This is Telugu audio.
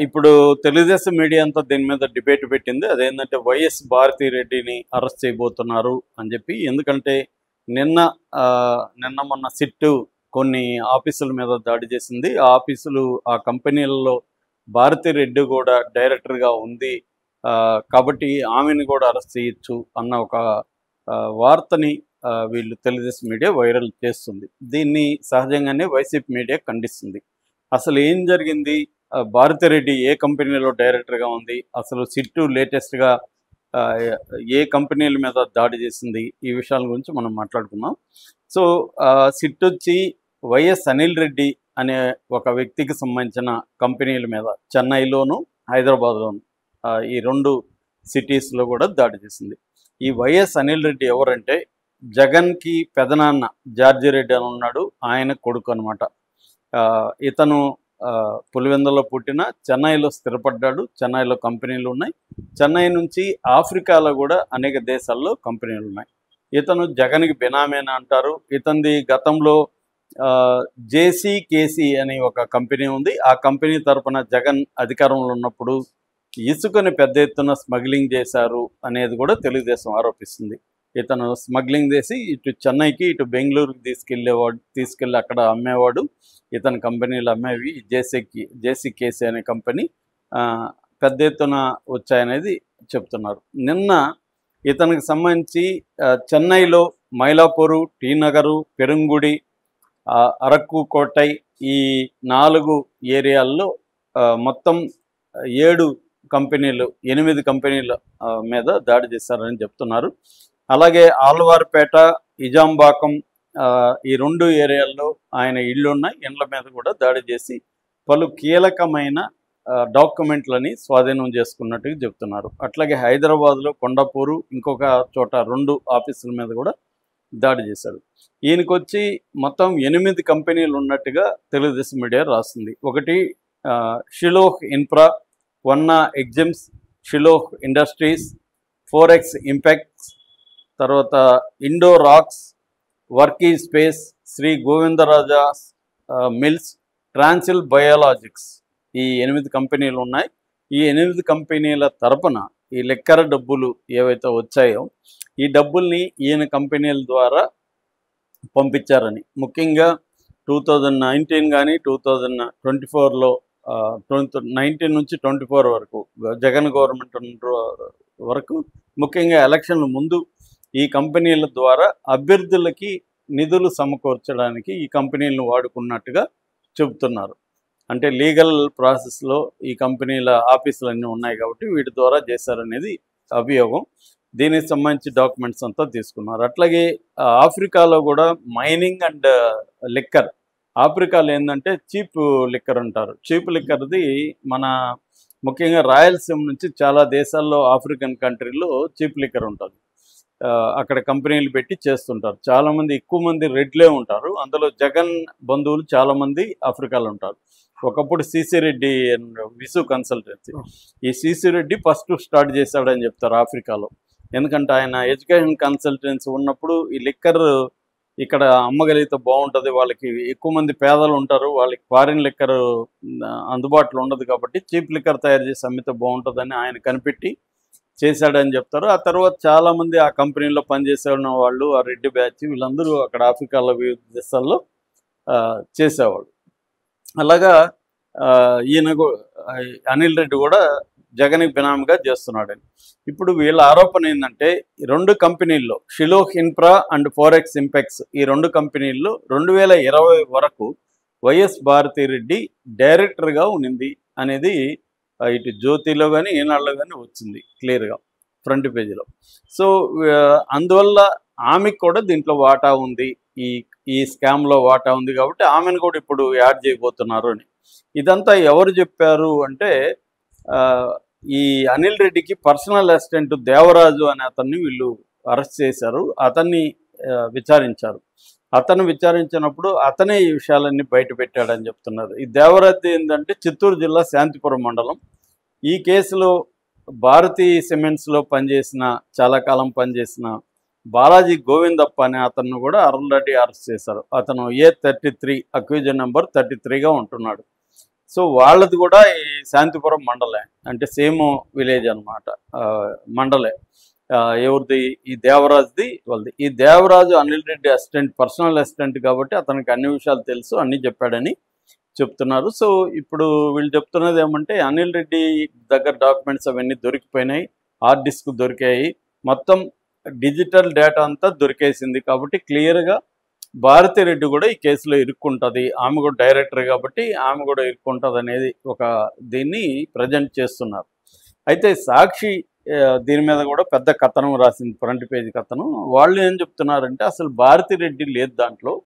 ఇప్పుడు తెలుగుదేశం మీడియా అంతా దీని మీద డిబేట్ పెట్టింది. అదేంటంటే వైఎస్ భారతిరెడ్డిని అరెస్ట్ చేయబోతున్నారు అని చెప్పి. ఎందుకంటే నిన్న నిన్న మొన్న సిట్టు కొన్ని ఆఫీసుల మీద దాడి చేసింది. ఆ ఆఫీసులు ఆ కంపెనీలలో భారతిరెడ్డి కూడా డైరెక్టర్గా ఉంది. కాబట్టి ఆమెను కూడా అరెస్ట్ చేయొచ్చు అన్న ఒక వార్తని వీళ్ళు తెలుగుదేశం మీడియా వైరల్ చేస్తుంది. దీన్ని సహజంగానే వైసీపీ మీడియా ఖండిస్తుంది. అసలు ఏం జరిగింది? భారతిరెడ్డి ఏ కంపెనీలో డైరెక్టర్గా ఉంది? అసలు సిట్టు లేటెస్ట్గా ఏ కంపెనీల మీద దాడి చేసింది? ఈ విషయాల గురించి మనం మాట్లాడుకుందాం. సో సిట్టు వచ్చి వైఎస్ అనిల్ రెడ్డి అనే ఒక వ్యక్తికి సంబంధించిన కంపెనీల మీద చెన్నైలోను హైదరాబాద్లోను ఈ రెండు సిటీస్లో కూడా దాడి చేసింది. ఈ వైఎస్ అనిల్ రెడ్డి ఎవరంటే జగన్కి పెదనాన్న జార్జి రెడ్డి అని ఉన్నాడు, ఆయన కొడుకు అనమాట. ఇతను పులివెందులో పుట్టిన చెన్నైలో స్థిరపడ్డాడు. చెన్నైలో కంపెనీలు ఉన్నాయి. చెన్నై నుంచి ఆఫ్రికాలో కూడా అనేక దేశాల్లో కంపెనీలు ఉన్నాయి. ఇతను జగన్కి బినామేనా అంటారు. ఇతనిది గతంలో జేసీకేసీ అని ఒక కంపెనీ ఉంది. ఆ కంపెనీ తరపున జగన్ అధికారంలో ఉన్నప్పుడు ఇసుకని పెద్ద ఎత్తున స్మగ్లింగ్ చేశారు అనేది కూడా తెలుగుదేశం ఆరోపిస్తుంది. ఇతను స్మగ్లింగ్ చేసి ఇటు చెన్నైకి ఇటు బెంగళూరుకి తీసుకెళ్ళి అక్కడ అమ్మేవాడు. ఇతని కంపెనీలు అమ్మేవి జేసీకేసీ అనే కంపెనీ పెద్ద ఎత్తున వచ్చాయనేది చెప్తున్నారు. నిన్న ఇతనికి సంబంధించి చెన్నైలో మైలాపూరు, టీ నగరు, పెరుంగుడి, అరకు కోటై ఈ 4 ఏరియాల్లో మొత్తం 8 కంపెనీల మీద దాడి చేశారని చెప్తున్నారు. అలాగే ఆళ్వార్పేట, ఇజాంబాకం ఈ 2 ఏరియాల్లో ఆయన ఇళ్ళు ఉన్నాయి. ఇండ్ల మీద కూడా దాడి చేసి పలు కీలకమైన డాక్యుమెంట్లని స్వాధీనం చేసుకున్నట్టుగా చెప్తున్నారు. అట్లాగే హైదరాబాద్లో కొండాపూరు, ఇంకొక చోట 2 ఆఫీసుల మీద కూడా దాడి చేశారు. ఈయనకొచ్చి మొత్తం 8 కంపెనీలు ఉన్నట్టుగా తెలుగుదేశం మీడియా రాస్తుంది. ఒకటి షిలోహ్ ఇన్ఫ్రా, వన్నా ఎగ్జిమ్స్, షిలోహ్ ఇండస్ట్రీస్, 4X ఇంపాక్ట్స్, తర్వాత ఇండో రాక్స్, వర్కీ స్పేస్, శ్రీ గోవిందరాజా మిల్స్, ట్రాన్సిల్ బయోలాజిక్స్ ఈ 8 కంపెనీలు ఉన్నాయి. ఈ 8 కంపెనీల తరపున ఈ లెక్కర డబ్బులు ఏవైతే వచ్చాయో ఈ డబ్బుల్ని ఈయన కంపెనీల ద్వారా పంపించారని, ముఖ్యంగా 2019 కానీ 2024లో 19 నుంచి 24 వరకు జగన్ గవర్నమెంట్ వరకు, ముఖ్యంగా ఎలక్షన్ల ముందు ఈ కంపెనీల ద్వారా అభ్యర్థులకి నిధులు సమకూర్చడానికి ఈ కంపెనీలను వాడుకున్నట్టుగా చెబుతున్నారు. అంటే లీగల్ ప్రాసెస్లో ఈ కంపెనీల ఆఫీసులన్నీ ఉన్నాయి కాబట్టి వీటి ద్వారా చేశారనేది అభియోగం. దీనికి సంబంధించి డాక్యుమెంట్స్ అంతా తీసుకున్నారు. అట్లాగే ఆఫ్రికాలో కూడా మైనింగ్ అండ్ లిక్కర్, ఆఫ్రికాలో ఏంటంటే చీప్ లిక్కర్ అంటారు. చీప్ లిక్కర్ది మన ముఖ్యంగా రాయలసీమ నుంచి చాలా దేశాల్లో ఆఫ్రికన్ కంట్రీల్లో చీప్ లిక్కర్ ఉంటుంది. అక్కడ కంపెనీలు పెట్టి చేస్తుంటారు. చాలామంది ఎక్కువ మంది రెడ్లే ఉంటారు. అందులో జగన్ బంధువులు చాలామంది ఆఫ్రికాలో ఉంటారు. ఒకప్పుడు సిసి రెడ్డి విసు కన్సల్టెన్సీ, ఈ సిసి రెడ్డి ఫస్ట్ స్టార్ట్ చేశాడని చెప్తారు ఆఫ్రికాలో. ఎందుకంటే ఆయన ఎడ్యుకేషన్ కన్సల్టెన్సీ ఉన్నప్పుడు ఈ లిక్కర్ ఇక్కడ అమ్మగలిగితే బాగుంటుంది, వాళ్ళకి ఎక్కువ మంది పేదలు ఉంటారు, వాళ్ళకి ఫారిన్ లిక్కర్ అందుబాటులో ఉండదు కాబట్టి చీప్ లిక్కర్ తయారు చేసి అమ్మితే బాగుంటుందని ఆయన కనిపెట్టి చేశాడని చెప్తారు. ఆ తర్వాత చాలామంది ఆ కంపెనీలో పనిచేసే వాళ్ళు, ఆ రెడ్డి బ్యాచ్ వీళ్ళందరూ అక్కడ ఆఫ్రికాలో వివిధ దేశాల్లో చేసేవాళ్ళు. అలాగా ఈయన అనిల్ రెడ్డి కూడా జగన్కి బినామీగా చేస్తున్నాడని. ఇప్పుడు వీళ్ళ ఆరోపణ ఏంటంటే ఈ 2 కంపెనీల్లో షిలోహ్ ఇన్ఫ్రా అండ్ 4X ఇంపాక్ట్స్ ఈ 2 కంపెనీల్లో 2020 వరకు వైఎస్ భారతిరెడ్డి డైరెక్టర్గా ఉన్నింది అనేది ఇటు జ్యోతిలో కానీ ఈనాడులో కానీ వచ్చింది క్లియర్గా ఫ్రంట్ పేజీలో. సో అందువల్ల ఆమెకు కూడా దీంట్లో వాటా ఉంది, ఈ స్కామ్లో వాటా ఉంది కాబట్టి ఆమెను కూడా ఇప్పుడు యాడ్ చేయబోతున్నారు అని. ఇదంతా ఎవరు చెప్పారు అంటే ఈ అనిల్ రెడ్డికి పర్సనల్ అసిస్టెంట్ దేవరాజు అనే అతన్ని వీళ్ళు అరెస్ట్ చేశారు. అతన్ని విచారించారు. అతను విచారించినప్పుడు అతనే ఈ విషయాలన్నీ బయట పెట్టాడని చెప్తున్నారు. ఈ దేవరాజు ఏంటంటే చిత్తూరు జిల్లా శాంతిపురం మండలం. ఈ కేసులో భారతీ సిమెంట్స్లో చాలా కాలం పనిచేసిన బాలాజీ గోవిందప్ప అనే అతను కూడా ఆల్రెడీ అరెస్ట్ చేశారు. అతను A33 అక్యూజన్ నెంబర్ 33గా ఉంటున్నాడు. సో వాళ్ళది కూడా ఈ శాంతిపురం మండలే, అంటే సేమ్ విలేజ్ అనమాట, మండలే. ఎవరిది? ఈ దేవరాజ్ది వాళ్ళది. ఈ Devaraju Anil Reddy assistant, personal assistant కాబట్టి అతనికి అన్ని విషయాలు తెలుసు, అన్నీ చెప్పాడని చెప్తున్నారు. సో ఇప్పుడు వీళ్ళు చెప్తున్నది ఏమంటే అనిల్ రెడ్డి దగ్గర డాక్యుమెంట్స్ అవన్నీ దొరికిపోయినాయి, హార్డ్ డిస్క్ దొరికాయి, మొత్తం డిజిటల్ డేటా అంతా దొరికేసింది. కాబట్టి క్లియర్గా భారతిరెడ్డి కూడా ఈ కేసులో ఇరుక్కుంటుంది, ఆమె కూడా డైరెక్టర్ కాబట్టి ఆమె కూడా ఇరుక్కుంటుంది అనేది ఒక దీన్ని ప్రజెంట్ చేస్తున్నారు. అయితే సాక్షి దీని మీద కూడా పెద్ద కథనం రాసింది, ఫ్రంట్ పేజీ కథనం. వాళ్ళు ఏం చెప్తున్నారంటే అసలు భారతిరెడ్డి లేదు దాంట్లో,